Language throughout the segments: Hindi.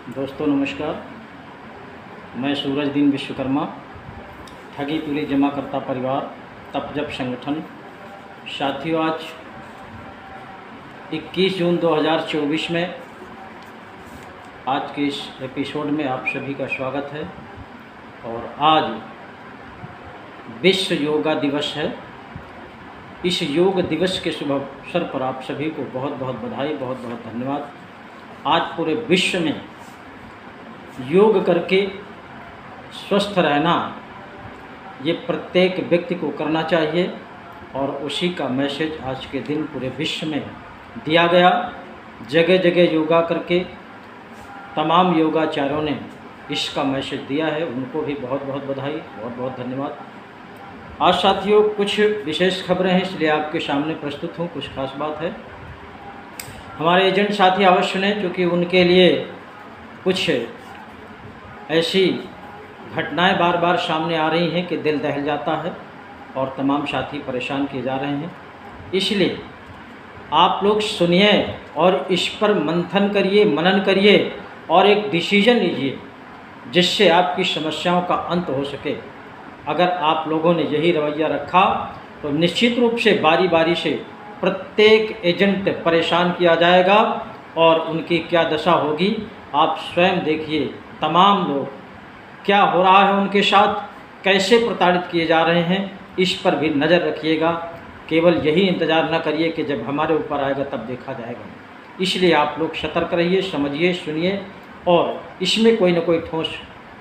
दोस्तों नमस्कार। मैं सूरजदीन विश्वकर्मा, ठगीपुरी जमाकर्ता परिवार तपजप संगठन। साथियों, आज 21 जून 2024 में आज के इस एपिसोड में आप सभी का स्वागत है। और आज विश्व योगा दिवस है। इस योग दिवस के शुभ अवसर पर आप सभी को बहुत बहुत बधाई, बहुत बहुत धन्यवाद। आज पूरे विश्व में योग करके स्वस्थ रहना ये प्रत्येक व्यक्ति को करना चाहिए और उसी का मैसेज आज के दिन पूरे विश्व में दिया गया। जगह जगह योगा करके तमाम योगाचार्यों ने इसका मैसेज दिया है, उनको भी बहुत बहुत बधाई, बहुत बहुत धन्यवाद। आज साथियों कुछ विशेष खबरें हैं, इसलिए आपके सामने प्रस्तुत हूँ। कुछ खास बात है। हमारे एजेंट साथी अवश्य ने, क्योंकि उनके लिए कुछ ऐसी घटनाएं बार बार सामने आ रही हैं कि दिल दहल जाता है और तमाम साथी परेशान किए जा रहे हैं। इसलिए आप लोग सुनिए और इस पर मंथन करिए, मनन करिए और एक डिसीजन लीजिए जिससे आपकी समस्याओं का अंत हो सके। अगर आप लोगों ने यही रवैया रखा तो निश्चित रूप से बारी बारी से प्रत्येक एजेंट परेशान किया जाएगा और उनकी क्या दशा होगी आप स्वयं देखिए। तमाम लोग क्या हो रहा है उनके साथ, कैसे प्रताड़ित किए जा रहे हैं, इस पर भी नज़र रखिएगा। केवल यही इंतज़ार न करिए कि जब हमारे ऊपर आएगा तब देखा जाएगा। इसलिए आप लोग सतर्क रहिए, समझिए, सुनिए और इसमें कोई न कोई ठोस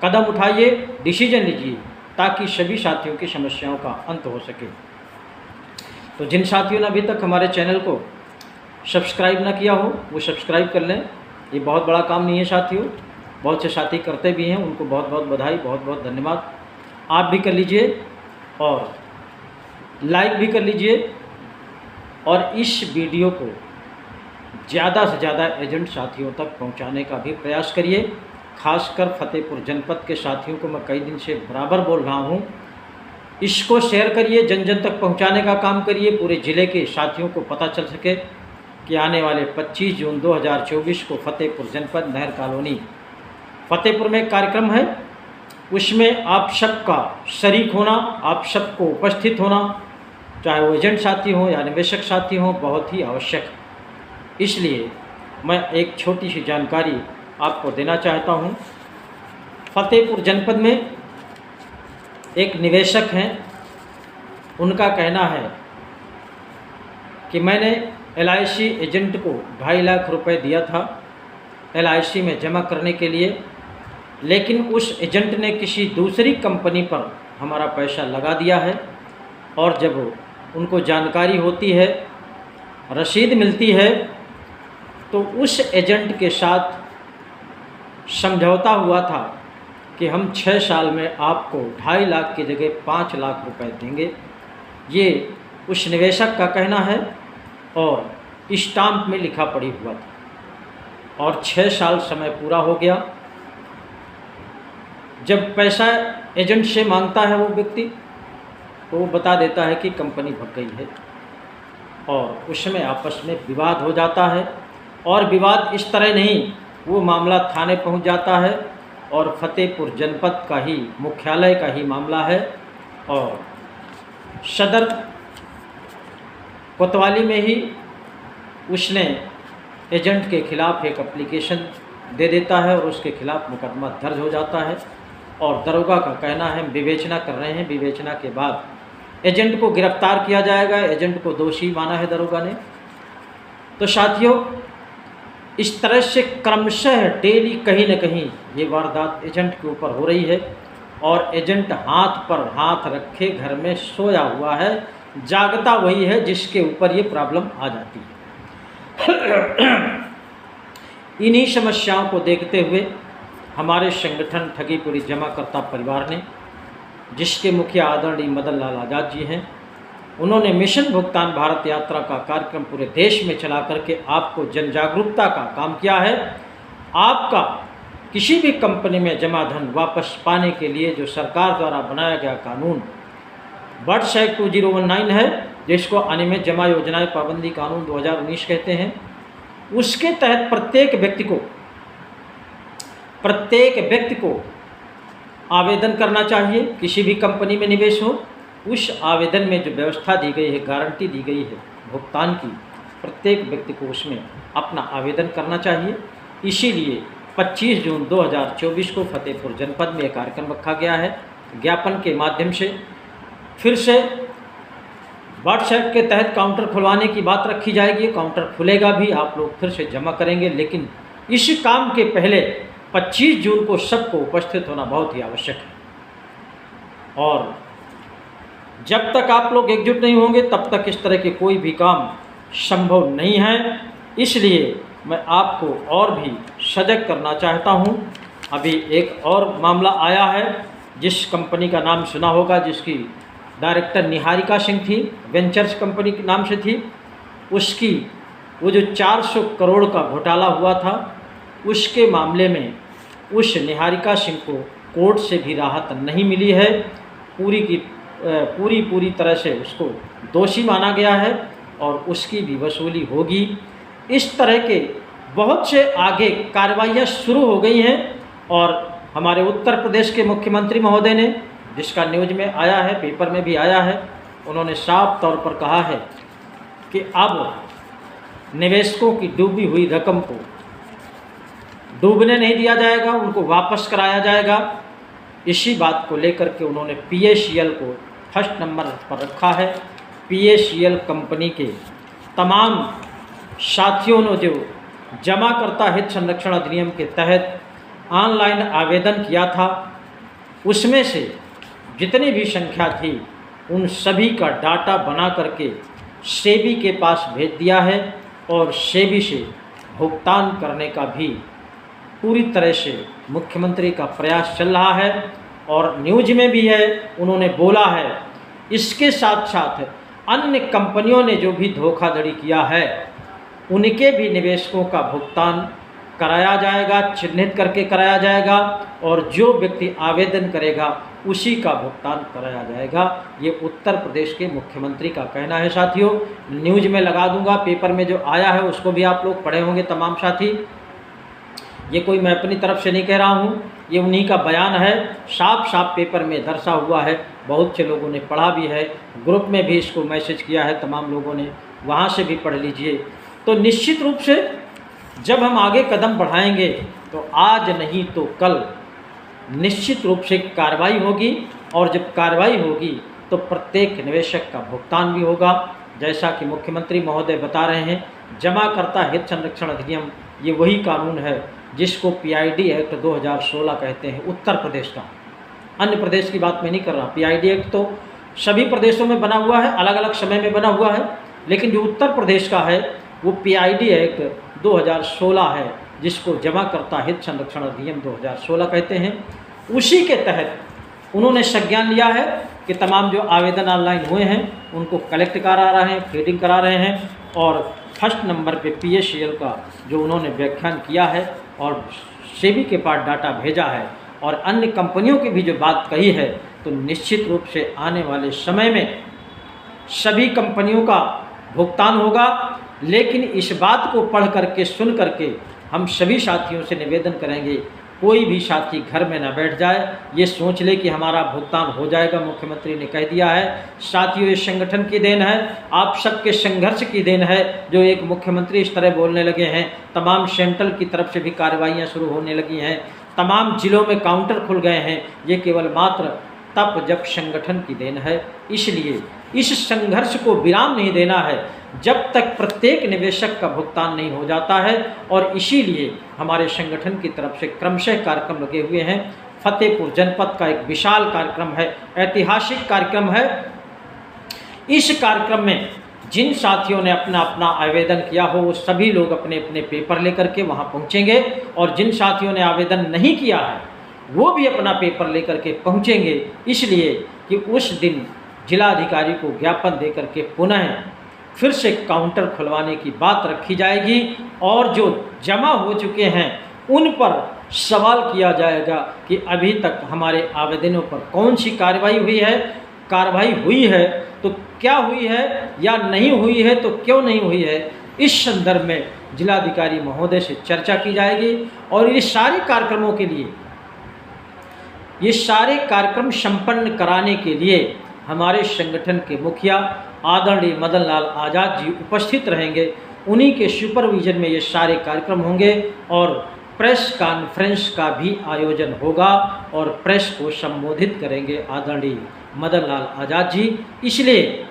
कदम उठाइए, डिसीजन लीजिए ताकि सभी साथियों की समस्याओं का अंत हो सके। तो जिन साथियों ने अभी तक हमारे चैनल को सब्सक्राइब न किया हो वो सब्सक्राइब कर लें। ये बहुत बड़ा काम नहीं है साथियों, बहुत से साथी करते भी हैं, उनको बहुत बहुत बधाई, बहुत बहुत धन्यवाद। आप भी कर लीजिए और लाइक भी कर लीजिए और इस वीडियो को ज़्यादा से ज़्यादा एजेंट साथियों तक पहुंचाने का भी प्रयास करिए। खासकर फतेहपुर जनपद के साथियों को मैं कई दिन से बराबर बोल रहा हूं, इसको शेयर करिए, जन जन तक पहुंचाने का काम करिए। पूरे ज़िले के साथियों को पता चल सके कि आने वाले 25 जून 2024 को फतेहपुर जनपद नहर कॉलोनी फतेहपुर में एक कार्यक्रम है, उसमें आप सबका शरीक होना, आप सबको उपस्थित होना, चाहे वो एजेंट साथी हों या निवेशक साथी हों, बहुत ही आवश्यक है। इसलिए मैं एक छोटी सी जानकारी आपको देना चाहता हूं। फतेहपुर जनपद में एक निवेशक हैं, उनका कहना है कि मैंने LIC एजेंट को 2.5 लाख रुपए दिया था LIC में जमा करने के लिए, लेकिन उस एजेंट ने किसी दूसरी कंपनी पर हमारा पैसा लगा दिया है और जब उनको जानकारी होती है, रसीद मिलती है, तो उस एजेंट के साथ समझौता हुआ था कि हम 6 साल में आपको 2.5 लाख की जगह 5 लाख रुपए देंगे। ये उस निवेशक का कहना है और स्टाम्प में लिखा पड़ी हुआ था और 6 साल समय पूरा हो गया। जब पैसा एजेंट से मांगता है वो व्यक्ति, तो वो बता देता है कि कंपनी भग गई है और उसमें आपस में विवाद हो जाता है। और विवाद इस तरह नहीं, वो मामला थाने पहुंच जाता है और फतेहपुर जनपद का ही मुख्यालय का ही मामला है और सदर कोतवाली में ही उसने एजेंट के खिलाफ एक एप्लीकेशन दे देता है और उसके खिलाफ मुकदमा दर्ज हो जाता है और दरोगा का कहना है विवेचना कर रहे हैं। विवेचना के बाद एजेंट को गिरफ्तार किया जाएगा। एजेंट को दोषी माना है दरोगा ने। तो साथियों, इस तरह से क्रमशः डेली कहीं न कहीं ये वारदात एजेंट के ऊपर हो रही है और एजेंट हाथ पर हाथ रखे घर में सोया हुआ है, जागता वही है जिसके ऊपर ये प्रॉब्लम आ जाती है। इन्हीं समस्याओं को देखते हुए हमारे संगठन ठगीपुरी जमाकर्ता परिवार ने, जिसके मुखिया आदरणीय मदन लाल आज़ाद जी हैं, उन्होंने मिशन भुगतान भारत यात्रा का कार्यक्रम पूरे देश में चला करके आपको जन जागरूकता का काम किया है। आपका किसी भी कंपनी में जमा धन वापस पाने के लिए जो सरकार द्वारा बनाया गया कानून वर्ष 2019 है, जिसको अनियमित जमा योजनाएं पाबंदी कानून 2019 कहते हैं, उसके तहत प्रत्येक व्यक्ति को प्रत्येक व्यक्ति को आवेदन करना चाहिए। किसी भी कंपनी में निवेश हो, उस आवेदन में जो व्यवस्था दी गई है, गारंटी दी गई है भुगतान की, प्रत्येक व्यक्ति को उसमें अपना आवेदन करना चाहिए। इसीलिए 25 जून 2024 को फतेहपुर जनपद में एक कार्यक्रम रखा गया है। ज्ञापन के माध्यम से फिर से व्हाट्सएप के तहत काउंटर खुलवाने की बात रखी जाएगी। काउंटर खुलेगा भी, आप लोग फिर से जमा करेंगे, लेकिन इस काम के पहले 25 जून को सबको उपस्थित होना बहुत ही आवश्यक है। और जब तक आप लोग एकजुट नहीं होंगे तब तक इस तरह के कोई भी काम संभव नहीं है। इसलिए मैं आपको और भी सजग करना चाहता हूं। अभी एक और मामला आया है, जिस कंपनी का नाम सुना होगा, जिसकी डायरेक्टर निहारिका सिंह थी, वेंचर्स कंपनी के नाम से थी। उसकी वो जो 400 करोड़ का घोटाला हुआ था, उसके मामले में उस निहारिका सिंह को कोर्ट से भी राहत नहीं मिली है। पूरी तरह से उसको दोषी माना गया है और उसकी भी वसूली होगी। इस तरह के बहुत से आगे कार्रवाइयाँ शुरू हो गई हैं। और हमारे उत्तर प्रदेश के मुख्यमंत्री महोदय ने, जिसका न्यूज़ में आया है, पेपर में भी आया है, उन्होंने साफ तौर पर कहा है कि अब निवेशकों की डूबी हुई रकम को डूबने नहीं दिया जाएगा, उनको वापस कराया जाएगा। इसी बात को लेकर के उन्होंने PACL को फर्स्ट नंबर पर रखा है। PACL कंपनी के तमाम साथियों ने जो जमाकर्ता हित संरक्षण अधिनियम के तहत ऑनलाइन आवेदन किया था, उसमें से जितनी भी संख्या थी उन सभी का डाटा बना करके सेबी के पास भेज दिया है और सेबी से भुगतान करने का भी पूरी तरह से मुख्यमंत्री का प्रयास चल रहा है। और न्यूज़ में भी है, उन्होंने बोला है इसके साथ साथ अन्य कंपनियों ने जो भी धोखाधड़ी किया है उनके भी निवेशकों का भुगतान कराया जाएगा, चिन्हित करके कराया जाएगा, और जो व्यक्ति आवेदन करेगा उसी का भुगतान कराया जाएगा। ये उत्तर प्रदेश के मुख्यमंत्री का कहना है साथियों। न्यूज़ में लगा दूंगा, पेपर में जो आया है उसको भी आप लोग पढ़े होंगे तमाम साथी। ये कोई मैं अपनी तरफ से नहीं कह रहा हूँ, ये उन्हीं का बयान है, साफ साफ पेपर में दर्शा हुआ है। बहुत से लोगों ने पढ़ा भी है, ग्रुप में भी इसको मैसेज किया है तमाम लोगों ने, वहाँ से भी पढ़ लीजिए। तो निश्चित रूप से जब हम आगे कदम बढ़ाएंगे तो आज नहीं तो कल निश्चित रूप से कार्रवाई होगी, और जब कार्रवाई होगी तो प्रत्येक निवेशक का भुगतान भी होगा। जैसा कि मुख्यमंत्री महोदय बता रहे हैं, जमाकर्ता हित संरक्षण अधिनियम ये वही कानून है जिसको PID एक्ट 2016 कहते हैं, उत्तर प्रदेश का। अन्य प्रदेश की बात मैं नहीं कर रहा। PID एक्ट तो सभी प्रदेशों में बना हुआ है, अलग अलग समय में बना हुआ है, लेकिन जो उत्तर प्रदेश का है वो PID एक्ट 2016 है, जिसको जमाकर्ता हित संरक्षण अधिनियम 2016 कहते हैं। उसी के तहत उन्होंने संज्ञान लिया है कि तमाम जो आवेदन ऑनलाइन हुए हैं उनको कलेक्ट करा रहे हैं, फीडिंग करा रहे हैं, और फर्स्ट नंबर पे PACL का जो उन्होंने व्याख्यान किया है और सेबी के पास डाटा भेजा है, और अन्य कंपनियों की भी जो बात कही है, तो निश्चित रूप से आने वाले समय में सभी कंपनियों का भुगतान होगा। लेकिन इस बात को पढ़ करके, सुन करके हम सभी साथियों से निवेदन करेंगे, कोई भी साथी घर में ना बैठ जाए, ये सोच ले कि हमारा भुगतान हो जाएगा। मुख्यमंत्री ने कह दिया है। साथियों, ये संगठन की देन है, आप सबके संघर्ष की देन है जो एक मुख्यमंत्री इस तरह बोलने लगे हैं। तमाम सेंट्रल की तरफ से भी कार्रवाइयाँ शुरू होने लगी हैं, तमाम जिलों में काउंटर खुल गए हैं। ये केवल मात्र तब जब संगठन की देन है। इसलिए इस संघर्ष को विराम नहीं देना है जब तक प्रत्येक निवेशक का भुगतान नहीं हो जाता है, और इसीलिए हमारे संगठन की तरफ से क्रमशः कार्यक्रम लगे हुए हैं। फतेहपुर जनपद का एक विशाल कार्यक्रम है, ऐतिहासिक कार्यक्रम है। इस कार्यक्रम में जिन साथियों ने अपना अपना आवेदन किया हो वो सभी लोग अपने अपने पेपर लेकर के वहाँ पहुँचेंगे, और जिन साथियों ने आवेदन नहीं किया है वो भी अपना पेपर लेकर के पहुँचेंगे। इसलिए कि उस दिन जिलाधिकारी को ज्ञापन दे करके पुनः फिर से काउंटर खुलवाने की बात रखी जाएगी, और जो जमा हो चुके हैं उन पर सवाल किया जाएगा कि अभी तक हमारे आवेदनों पर कौन सी कार्रवाई हुई है, कार्रवाई हुई है तो क्या हुई है, या नहीं हुई है तो क्यों नहीं हुई है। इस संदर्भ में जिलाधिकारी महोदय से चर्चा की जाएगी और ये सारे कार्यक्रमों के लिए, ये सारे कार्यक्रम संपन्न कराने के लिए हमारे संगठन के मुखिया आदरणीय मदन लाल आज़ाद जी उपस्थित रहेंगे। उन्हीं के सुपरविजन में ये सारे कार्यक्रम होंगे और प्रेस कॉन्फ्रेंस का भी आयोजन होगा और प्रेस को संबोधित करेंगे आदरणीय मदन लाल आज़ाद जी। इसलिए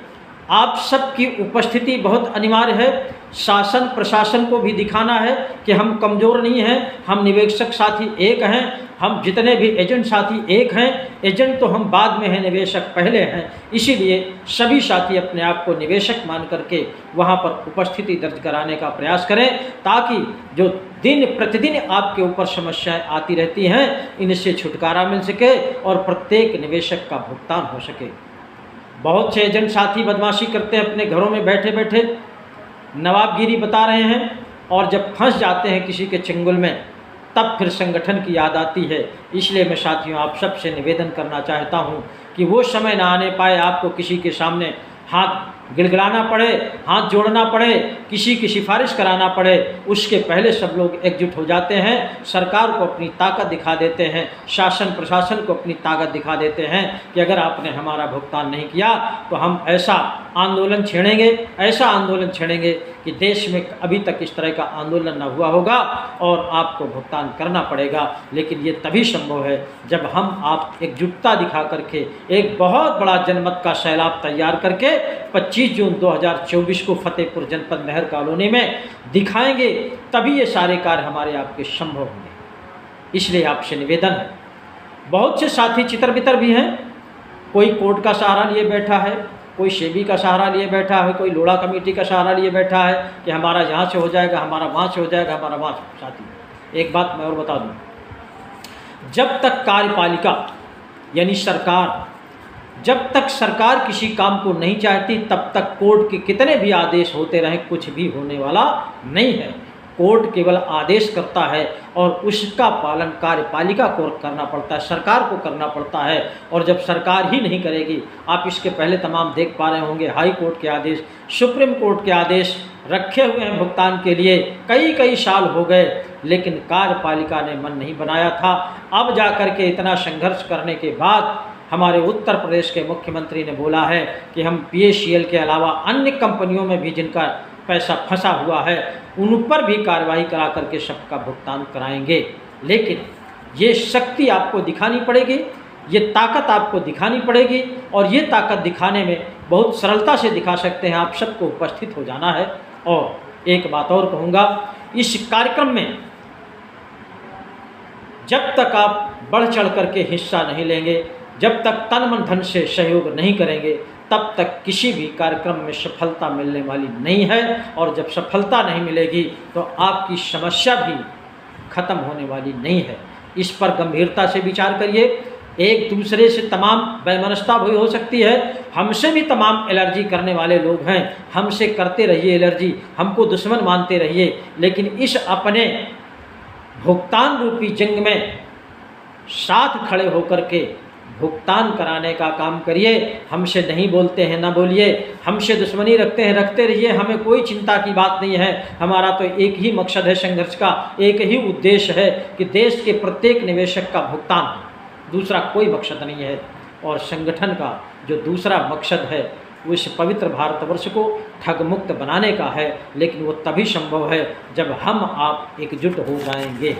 आप सबकी उपस्थिति बहुत अनिवार्य है। शासन प्रशासन को भी दिखाना है कि हम कमज़ोर नहीं हैं, हम निवेशक साथी एक हैं, हम जितने भी एजेंट साथी एक हैं। एजेंट तो हम बाद में हैं, निवेशक पहले हैं। इसीलिए सभी साथी अपने आप को निवेशक मान करके वहाँ पर उपस्थिति दर्ज कराने का प्रयास करें, ताकि जो दिन प्रतिदिन आपके ऊपर समस्याएं आती रहती हैं, इनसे छुटकारा मिल सके और प्रत्येक निवेशक का भुगतान हो सके। बहुत से एजेंट साथी बदमाशी करते हैं, अपने घरों में बैठे बैठे नवाबगिरी बता रहे हैं और जब फंस जाते हैं किसी के चंगुल में, तब फिर संगठन की याद आती है। इसलिए मैं साथियों आप सबसे निवेदन करना चाहता हूं कि वो समय ना आने पाए आपको किसी के सामने हाथ गिड़गिड़ाना पड़े, हाथ जोड़ना पड़े, किसी की सिफारिश कराना पड़े। उसके पहले सब लोग एकजुट हो जाते हैं, सरकार को अपनी ताकत दिखा देते हैं, शासन प्रशासन को अपनी ताकत दिखा देते हैं कि अगर आपने हमारा भुगतान नहीं किया तो हम ऐसा आंदोलन छेड़ेंगे, ऐसा आंदोलन छेड़ेंगे कि देश में अभी तक इस तरह का आंदोलन न हुआ होगा और आपको भुगतान करना पड़ेगा। लेकिन ये तभी संभव है जब हम आप एकजुटता दिखा करके एक बहुत बड़ा जनमत का सैलाब तैयार करके 25 जून 2024 को फतेहपुर जनपद नहर कॉलोनी में दिखाएंगे, तभी ये सारे कार्य हमारे आपके संभव होंगे। इसलिए आपसे निवेदन है, बहुत से साथी चितर बितर भी हैं, कोई कोर्ट का सहारा लिए बैठा है, कोई सेबी का सहारा लिए बैठा है, कोई लोढ़ा कमेटी का सहारा लिए बैठा है कि हमारा यहाँ से हो जाएगा, हमारा वहाँ से हो जाएगा, हमारा वहाँ से। साथी एक बात मैं और बता दूँ, जब तक कार्यपालिका यानी सरकार, जब तक सरकार किसी काम को नहीं चाहती, तब तक कोर्ट के कितने भी आदेश होते रहें कुछ भी होने वाला नहीं है। कोर्ट केवल आदेश करता है और उसका पालन कार्यपालिका को करना पड़ता है, सरकार को करना पड़ता है। और जब सरकार ही नहीं करेगी, आप इसके पहले तमाम देख पा रहे होंगे, हाई कोर्ट के आदेश, सुप्रीम कोर्ट के आदेश रखे हुए हैं भुगतान के लिए, कई साल हो गए, लेकिन कार्यपालिका ने मन नहीं बनाया था। अब जा कर के इतना संघर्ष करने के बाद हमारे उत्तर प्रदेश के मुख्यमंत्री ने बोला है कि हम PACL के अलावा अन्य कंपनियों में भी जिनका पैसा फंसा हुआ है उन पर भी कार्रवाई करा करके सबका भुगतान कराएंगे। लेकिन ये शक्ति आपको दिखानी पड़ेगी, ये ताकत आपको दिखानी पड़ेगी और ये ताकत दिखाने में बहुत सरलता से दिखा सकते हैं। आप सबको उपस्थित हो जाना है। और एक बात और कहूँगा, इस कार्यक्रम में जब तक आप बढ़ चढ़ करके हिस्सा नहीं लेंगे, जब तक तन मन धन से सहयोग नहीं करेंगे, तब तक किसी भी कार्यक्रम में सफलता मिलने वाली नहीं है। और जब सफलता नहीं मिलेगी तो आपकी समस्या भी खत्म होने वाली नहीं है। इस पर गंभीरता से विचार करिए। एक दूसरे से तमाम वैमनस्यता भी हो सकती है, हमसे भी तमाम एलर्जी करने वाले लोग हैं, हमसे करते रहिए एलर्जी, हमको दुश्मन मानते रहिए, लेकिन इस अपने भुगतान रूपी जंग में साथ खड़े होकर के भुगतान कराने का काम करिए। हमसे नहीं बोलते हैं ना बोलिए, हमसे दुश्मनी रखते हैं रखते रहिए, हमें कोई चिंता की बात नहीं है। हमारा तो एक ही मकसद है संघर्ष का, एक ही उद्देश्य है कि देश के प्रत्येक निवेशक का भुगतान, दूसरा कोई मकसद नहीं है। और संगठन का जो दूसरा मकसद है वो इस पवित्र भारतवर्ष को ठग मुक्त बनाने का है, लेकिन वो तभी संभव है जब हम आप एकजुट हो जाएंगे।